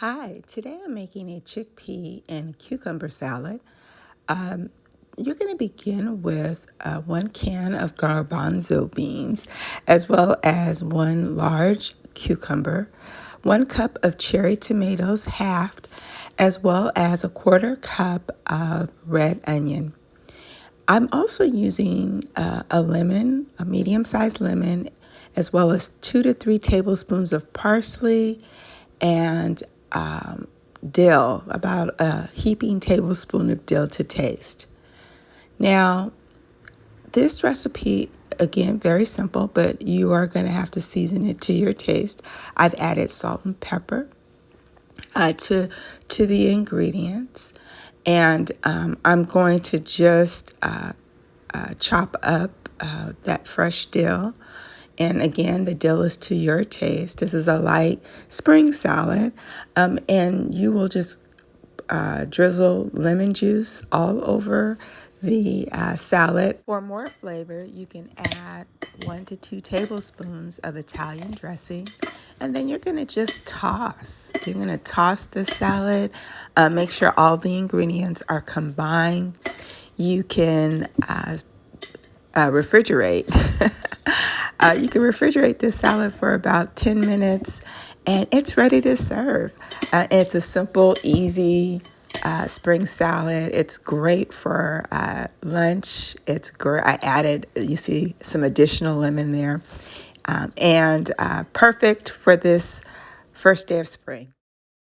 Hi, today I'm making a chickpea and cucumber salad. You're going to begin with 1 can of garbanzo beans, as well as 1 large cucumber, 1 cup of cherry tomatoes halved, as well as a 1/4 cup of red onion. I'm also using a lemon, a medium-sized lemon, as well as 2 to 3 tablespoons of parsley and dill, about a heaping tablespoon of dill to taste. Now, this recipe, again, very simple, but you are going to have to season it to your taste. I've added salt and pepper to the ingredients, and I'm going to just chop up that fresh dill. And again, the dill is to your taste. This is a light spring salad, and you will just drizzle lemon juice all over the salad. For more flavor, you can add 1 to 2 tablespoons of Italian dressing, and then you're going to just toss. You're going to toss the salad, make sure all the ingredients are combined. You can refrigerate. You can refrigerate this salad for about 10 minutes and it's ready to serve. It's a simple, easy spring salad. It's great for lunch. It's great. I added, you see, some additional lemon there, and perfect for this first day of spring.